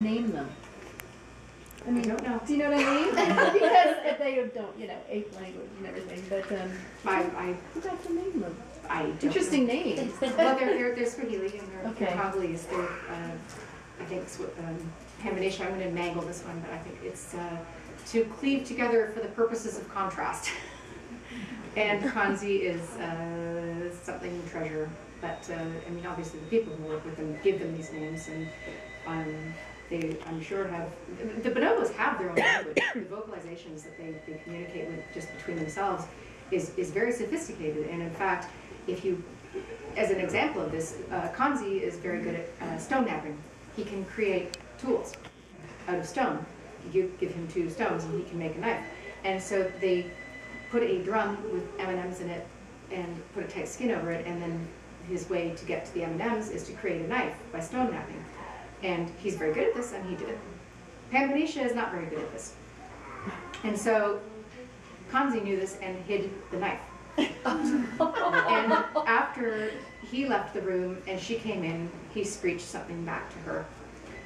name them? I mean, I don't know. Do you know what I mean? Because they don't, ape language and everything. But who got to name them? I don't Interesting know. names. Well, they're Swahili and they're Okay. Congolese. They're I think combination. I'm going to mangle this one, but I think it's to cleave together for the purposes of contrast. And Kanzi is something treasure. But I mean, obviously, the people who work with them give them these names, and they, I'm sure, have the bonobos have their own language. The vocalizations that they communicate with just between themselves is very sophisticated. And in fact, if you, as an example of this, Kanzi is very good at stone knapping. He can create tools out of stone. You give him 2 stones, and he can make a knife. And so they put a drum with M&Ms in it and put a tight skin over it, and then his way to get to the M&Ms is to create a knife by stone knapping. And he's very good at this, and he did it. Pambanisha is not very good at this. And so Kanzi knew this and hid the knife. And after he left the room and she came in, he screeched something back to her.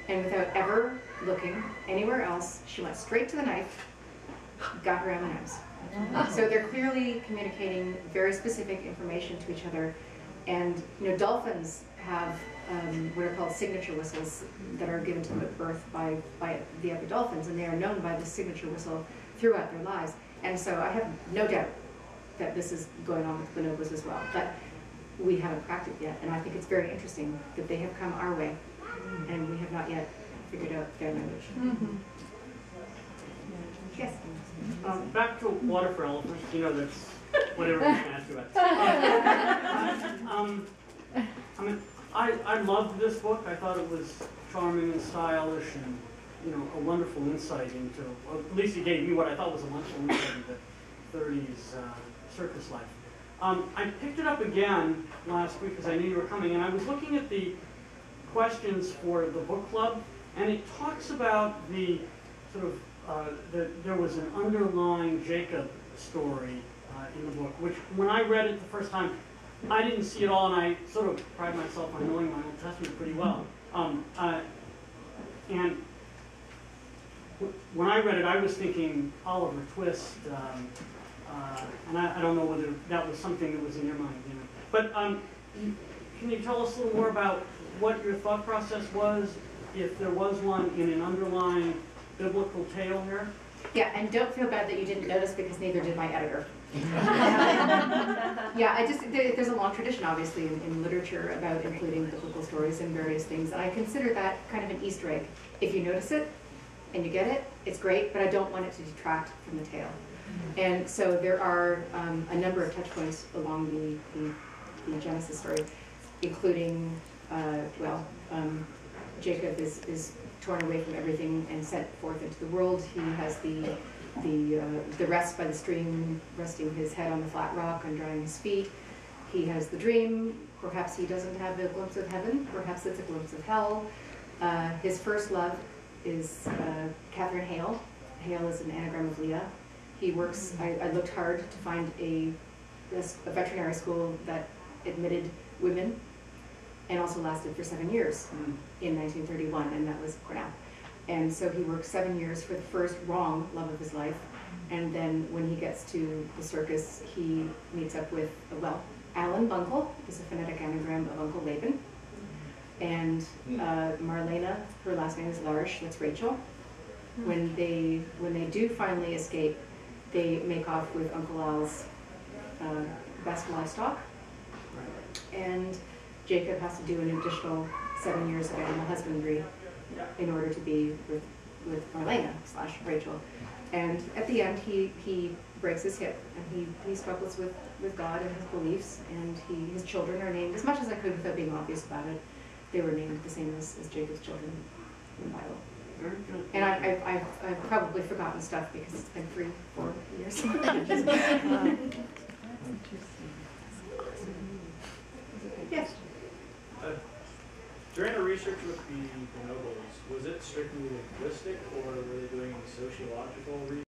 And without ever looking anywhere else, she went straight to the knife, got her M&Ms. So they're clearly communicating very specific information to each other. And dolphins have what are called signature whistles that are given to them at birth by the other dolphins, and they are known by the signature whistle throughout their lives. And so I have no doubt that this is going on with bonobos as well, but we haven't cracked it yet. And I think it's very interesting that they have come our way, and we have not yet figured out their language. Mm-hmm. Yes. Back to water for elephants. That's whatever we can add to it. I mean, I loved this book. I thought it was charming and stylish, and a wonderful insight into, or at least it gave me what I thought was a wonderful insight into the 30s circus life. I picked it up again last week because I knew you were coming, and I was looking at the questions for the book club, and it talks about the sort of there was an underlying Jacob story in the book, which when I read it the first time, I didn't see it all, and I sort of pride myself on knowing my Old Testament pretty well. And when I read it, I was thinking Oliver Twist, and I don't know whether that was something that was in your mind. But can you tell us a little more about what your thought process was, if there was one, in an underlying biblical tale here? Yeah, and don't feel bad that you didn't notice, because neither did my editor. Yeah, there's a long tradition, obviously, in literature about including biblical stories and various things, and I consider that kind of an Easter egg. If you notice it and you get it, it's great, but I don't want it to detract from the tale. And so there are a number of touch points along the Genesis story, including, Jacob is torn away from everything and sent forth into the world. He has the rest by the stream, resting his head on the flat rock and drying his feet. He has the dream. Perhaps he doesn't have a glimpse of heaven. Perhaps it's a glimpse of hell. His first love is Catherine Hale. Hale is an anagram of Leah. He works, I looked hard to find a veterinary school that admitted women and also lasted for 7 years in 1931, and that was Cornell. And so he worked 7 years for the first wrong love of his life, and then when he gets to the circus, he meets up with, Alan Bunkle is a phonetic anagram of Uncle Laban, and Marlena, her last name is L'Arche, that's Rachel. When they do finally escape, they make off with Uncle Al's best livestock, and Jacob has to do an additional 7 years of animal husbandry in order to be with Marlena / Rachel. And at the end, he breaks his hip, and he struggles with God and his beliefs, and his children are named, as much as I could without being obvious about it, they were named the same as Jacob's children in the Bible. Very good. And I've probably forgotten stuff because it's been 3-4 years. Yes? During the research with the bonobos, was it strictly linguistic, or were they doing sociological research?